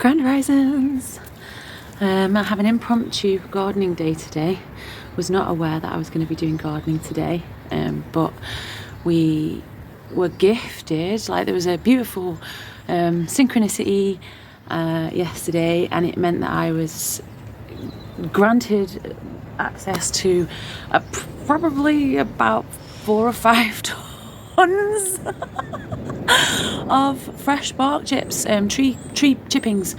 Grand Risings. I have an impromptu gardening day today. Was not aware that I was going to be doing gardening today, but we were gifted, like there was a beautiful synchronicity yesterday, and it meant that I was granted access to probably about 4 or 5 tons of fresh bark chips, tree chippings,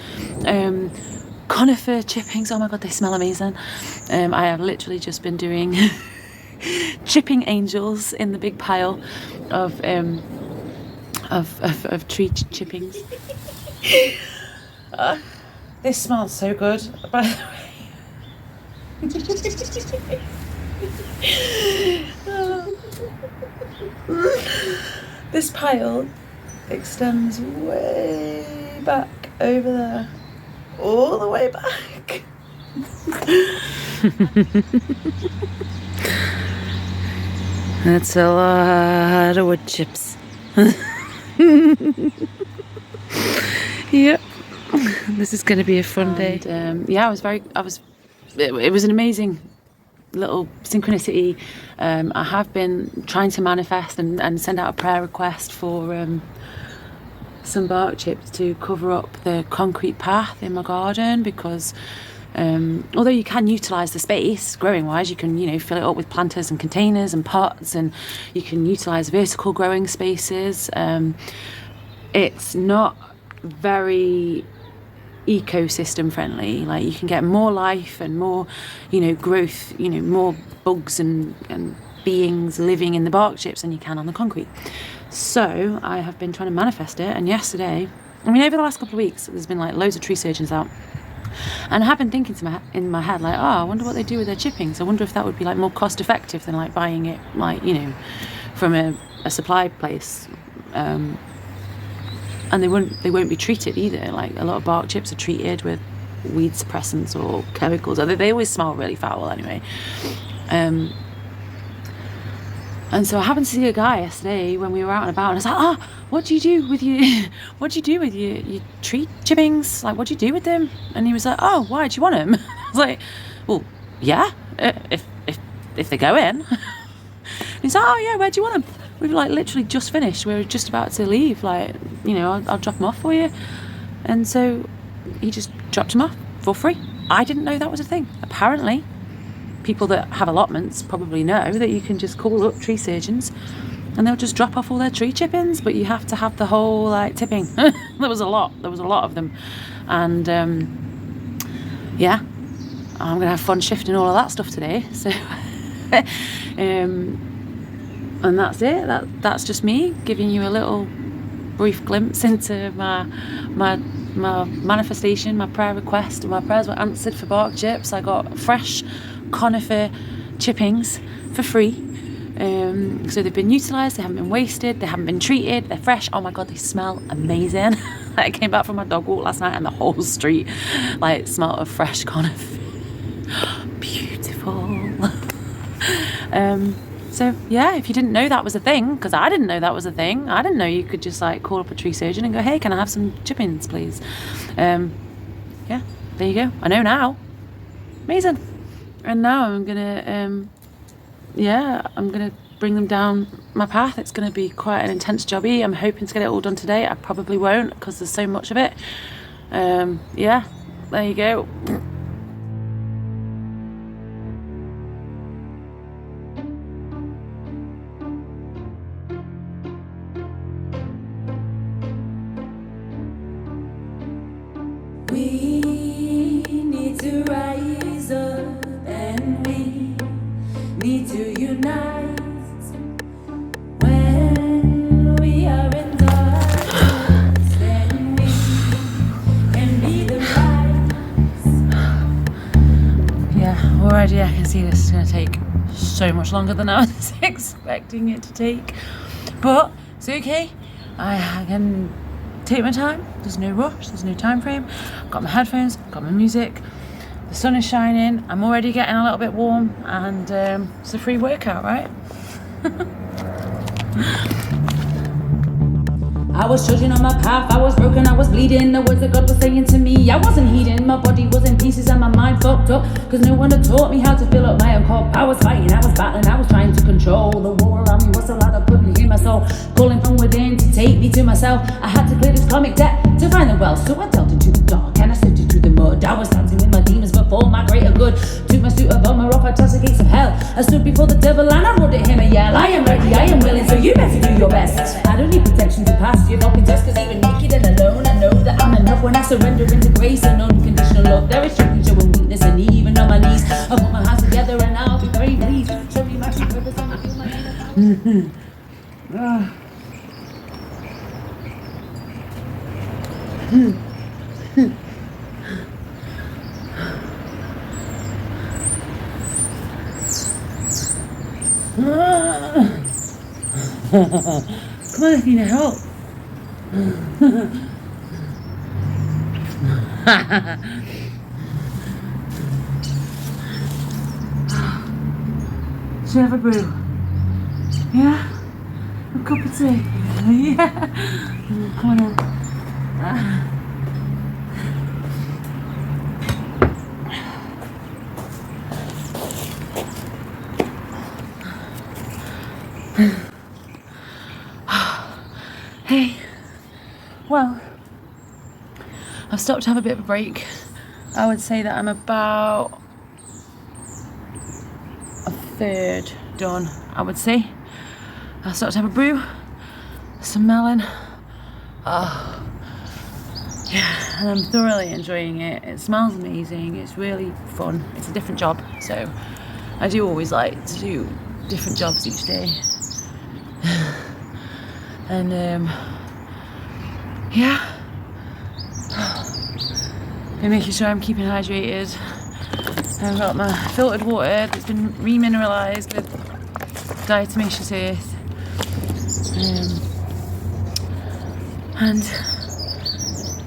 conifer chippings. Oh my god, they smell amazing. I have literally just been doing chipping angels in the big pile of tree chippings. This smells so good, by the way. This pile extends way back over there, all the way back. That's a lot of wood chips. Yep, this is going to be a fun day. Yeah, it was an amazing little synchronicity. I have been trying to manifest and send out a prayer request for some bark chips to cover up the concrete path in my garden, because although you can utilise the space growing wise, you can fill it up with planters and containers and pots, and you can utilise vertical growing spaces. It's not very ecosystem friendly. Like, you can get more life and more growth, more bugs and beings living in the bark chips than you can on the concrete. So I have been trying to manifest it, and yesterday, over the last couple of weeks, there's been like loads of tree surgeons out, and I have been thinking in my head, like, I wonder what they do with their chippings. I wonder if that would be like more cost effective than like buying it from a supply place. And they won't be treated either. Like, a lot of bark chips are treated with weed suppressants or chemicals. They always smell really foul anyway. And so I happened to see a guy yesterday when we were out and about, and I was like, what do you do with your tree chippings? Like, what do you do with them? And he was like, why do you want them? I was like, well, yeah, if they go in. He's like, yeah, where do you want them? We've literally just finished. We were just about to leave. I'll drop them off for you. And so he just dropped them off for free. I didn't know that was a thing. Apparently, people that have allotments probably know that you can just call up tree surgeons and they'll just drop off all their tree chippings, but you have to have the whole tipping. There was a lot of them. And yeah, I'm gonna have fun shifting all of that stuff today. So and that's it. That's just me giving you a little brief glimpse into my manifestation, my prayer request. My prayers were answered for bark chips. I got fresh conifer chippings for free. So they've been utilised, they haven't been wasted, they haven't been treated, they're fresh. Oh my god, they smell amazing. I came back from my dog walk last night and the whole street smelled of fresh conifer. Beautiful. So yeah, if you didn't know that was a thing, because I didn't know that was a thing, I didn't know you could just call up a tree surgeon and go, hey, can I have some chippings, please? Yeah, there you go. I know now. Amazing. And now I'm gonna, I'm gonna bring them down my path. It's gonna be quite an intense jobby. I'm hoping to get it all done today. I probably won't, because there's so much of it. Yeah, there you go. We need to rise up, and we need to unite. When we are in darkness, then we can be the light. Yeah, already I can see this is going to take so much longer than I was expecting it to take. But it's okay. I can take my time. There's no rush, there's no time frame. I've got my headphones, I've got my music, the sun is shining, I'm already getting a little bit warm, and it's a free workout, right? I was trudging on my path, I was broken, I was bleeding. The words that God was saying to me, I wasn't heeding. My body was in pieces and my mind fucked up, cause no one had taught me how to fill up my own cup. I was fighting, I was battling, I was trying to control. The war around me was so loud I couldn't hear my soul calling from within to take me to myself. I had to clear this karmic debt to find the wealth. So I delved into the dark and I slipped into the mud. I was dancing with my demons before my greater good. Took my suit of armor off, I tossed the gates of hell. I stood before the devil and I roared at him a yell. I am ready, I am willing, so you better do your best. I don't need protection to pass, you've not been just cause even naked and alone I know that I'm enough when I surrender into grace and unconditional love. There is strength in showing weakness and even on my knees I put my hands together and I'll be very pleased. Show me my true purpose and I feel my Come on, if you need help. Should I have a brew? Yeah? A cup of tea? Yeah? Come on in. Hey, well, I've stopped to have a bit of a break. I would say that I'm about a third done, I would say. I stopped to have a brew, some melon. Oh, yeah, and I'm thoroughly enjoying it. It smells amazing, it's really fun. It's a different job, so I do always like to do different jobs each day. And yeah, been making sure I'm keeping hydrated. I've got my filtered water that's been remineralised with diatomaceous earth, and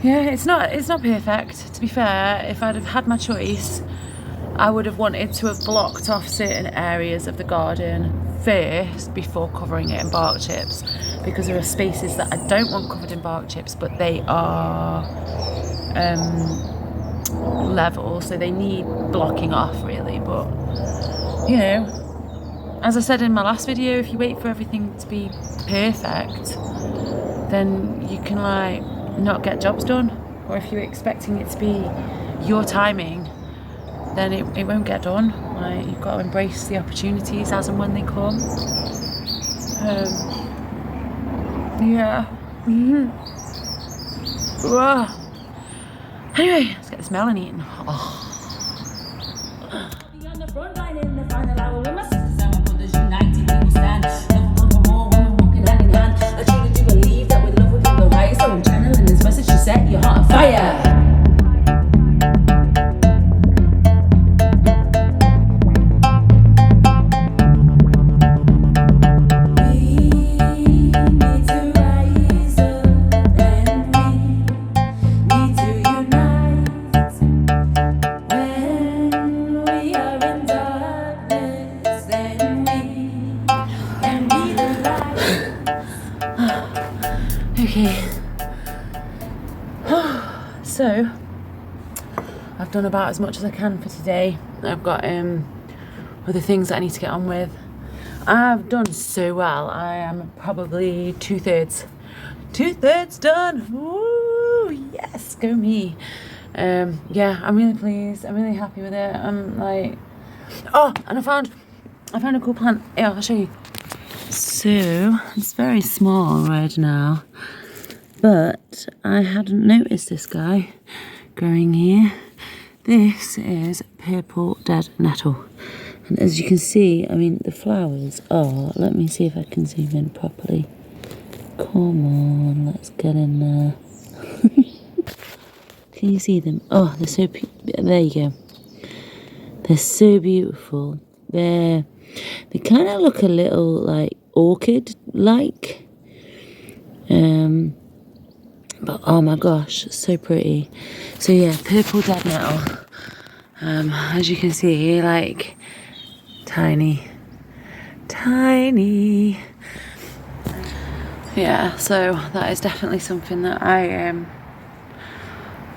yeah, it's not perfect. To be fair, if I'd have had my choice, I would have wanted to have blocked off certain areas of the garden first before covering it in bark chips, because there are spaces that I don't want covered in bark chips, but they are level, so they need blocking off really. But you know, as I said in my last video, if you wait for everything to be perfect, then you can like not get jobs done, or if you're expecting it to be your timing, then it won't get done. Like, you've got to embrace the opportunities as and when they come. Yeah. Anyway, let's get this melon eaten. Oh. on the front line in the final hour with my sisters and my brothers united we will stand. Never run for more when we're walking hand in hand. I truly do believe that with love we can go higher. So I'm channeling this message to set your heart on fire. Okay. So I've done about as much as I can for today. I've got other things that I need to get on with. I've done so well. I am probably two-thirds done. Woo! Yes, go me. Yeah, I'm really pleased. I'm really happy with it. I'm like, oh, and I found a cool plant. Yeah, I'll show you. So it's very small right now, but I hadn't noticed this guy growing here. This is purple dead nettle, and as you can see, I mean, the flowers are, let me see if I can zoom in properly. Come on, let's get in there. Can you see them? Oh, they're so there you go. They're so beautiful. They kind of look a little like orchid-like. But oh my gosh, so pretty. So yeah, purple dead nettle. As you can see, like tiny. yeah, so that is definitely something that I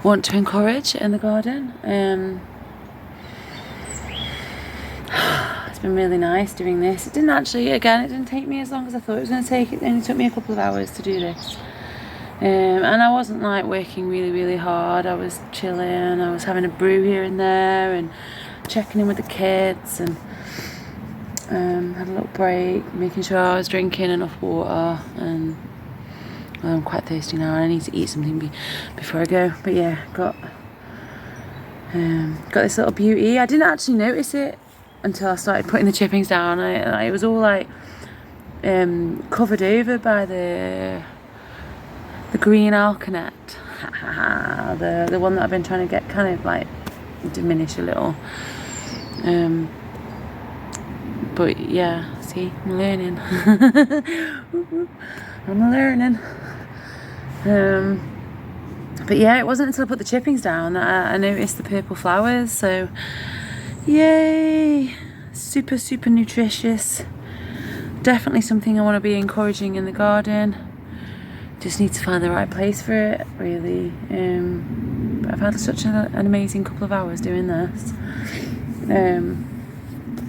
want to encourage in the garden. It's been really nice doing this. It didn't take me as long as I thought it was going to take. It only took me a couple of hours to do this. And I wasn't like working really hard. I was chilling. I was having a brew here and there and checking in with the kids, and had a little break, making sure I was drinking enough water. And I'm quite thirsty now, and I need to eat something before I go. But yeah, got this little beauty. I didn't actually notice it until I started putting the chippings down. It was all like covered over by the green alkanet, the one that I've been trying to get kind of like diminish a little. But yeah, see, I'm learning. I'm learning. But yeah, it wasn't until I put the chippings down that I noticed the purple flowers. So yay, super nutritious. Definitely something I want to be encouraging in the garden. Just need to find the right place for it, really. But I've had such an amazing couple of hours doing this.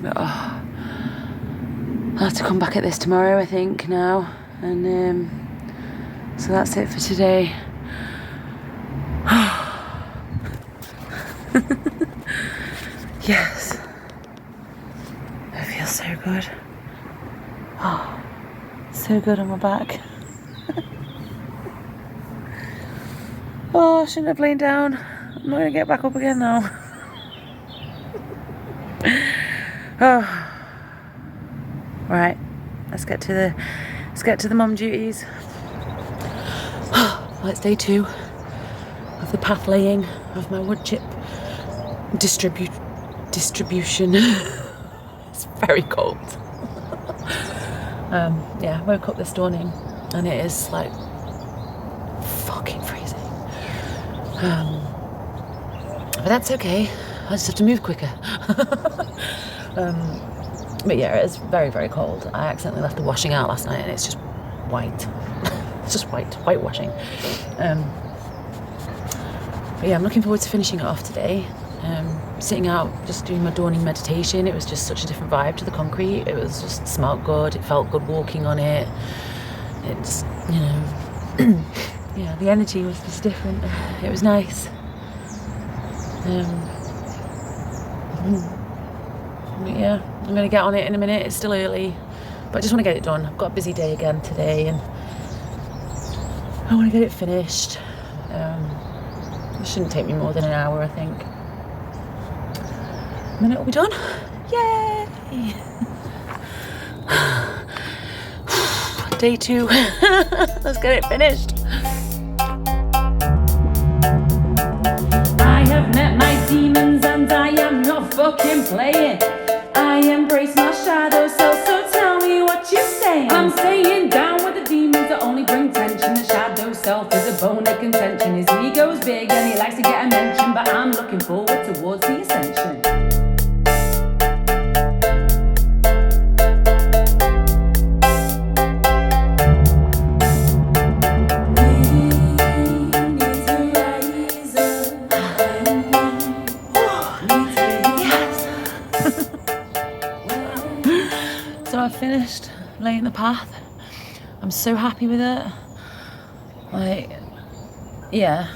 But I'll have to come back at this tomorrow, I think, now. And so that's it for today. Yes. It feels so good. Oh, so good on my back. Oh, I shouldn't have lain down. I'm not going to get back up again now. Oh. Right, let's get to the mum duties. Well, it's day 2 of the path laying of my wood chip distribution. It's very cold. Yeah, I woke up this morning and it is like fucking freezing. But that's okay. I just have to move quicker. But yeah, it's very cold. I accidentally left the washing out last night and it's just white. It's just white washing. But yeah, I'm looking forward to finishing it off today. Sitting out, just doing my dawning meditation. It was just such a different vibe to the concrete. It was just smelled good. It felt good walking on it. It's, you know, yeah, the energy was just different. It was nice. But yeah, I'm going to get on it in a minute. It's still early, but I just want to get it done. I've got a busy day again today and I want to get it finished. It shouldn't take me more than an hour, I think. And then it'll be done. Yay! Day 2. Let's get it finished. I have met my demons and I am not fucking playing. I embrace my shadow self, so tell me what you're saying. I'm saying down with the demons that only bring tension. The shadow self is a bone of contention. His ego's big and he likes to get a mention, but I'm looking forward towards the ascension. So I've finished laying the path. I'm so happy with it. Like, yeah,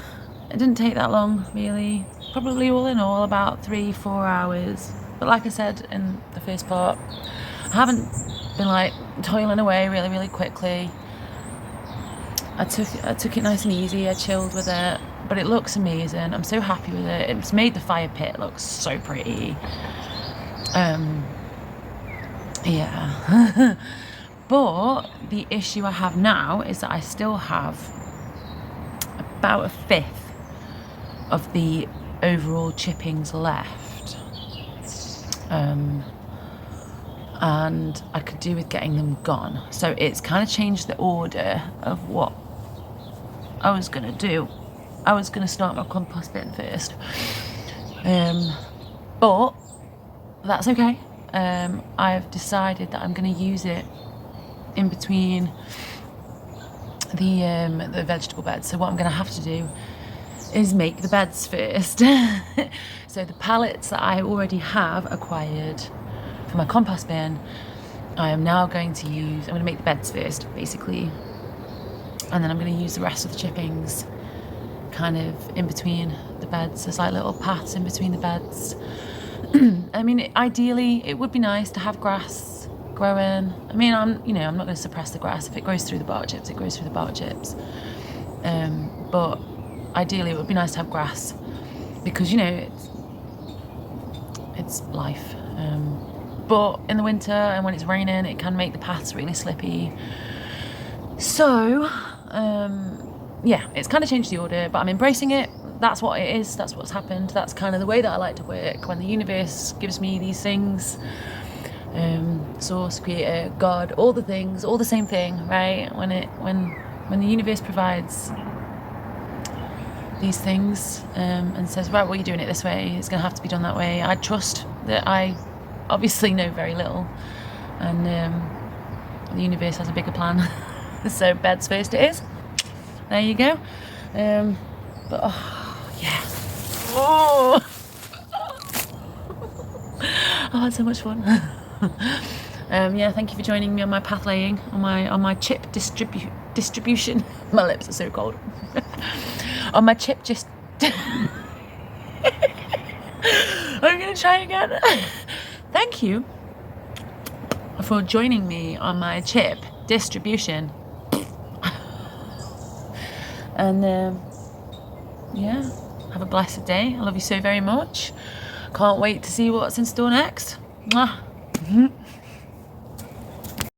it didn't take that long, really. Probably all in all about 3-4 hours. But like I said in the first part, I haven't been like toiling away really quickly. I took it nice and easy. I chilled with it, but it looks amazing. I'm so happy with it. It's made the fire pit look so pretty. Yeah. But the issue I have now is that I still have about 1/5 of the overall chippings left. And I could do with getting them gone. So it's kind of changed the order of what I was going to do. I was going to start my compost bin first. But that's okay. I've decided that I'm going to use it in between the vegetable beds. So what I'm going to have to do is make the beds first. So the pallets that I already have acquired for my compost bin, I am now going to use, I'm going to make the beds first, basically. And then I'm going to use the rest of the chippings kind of in between the beds. There's like little paths in between the beds. I mean, ideally, it would be nice to have grass growing. I mean, I'm not going to suppress the grass. If it grows through the bark chips, it grows through the bark chips. But ideally, it would be nice to have grass because, you know, it's life. But in the winter and when it's raining, it can make the paths really slippy. So, yeah, it's kind of changed the order, but I'm embracing it. That's what it is. That's what's happened. That's kind of the way that I like to work. When the universe gives me these things, source, creator, God, all the things, all the same thing, right? When the universe provides these things and says, right, well, you're doing it this way, it's going to have to be done that way. I trust that I obviously know very little, and the universe has a bigger plan. So beds first it is. There you go. But yeah. Oh, I had so much fun. Yeah, thank you for joining me on my path laying, on my chip distribution. My lips are so cold. On my chip I'm gonna try again. Thank you for joining me on my chip distribution. And yeah, have a blessed day. I love you so very much. Can't wait to see what's in store next. Mwah.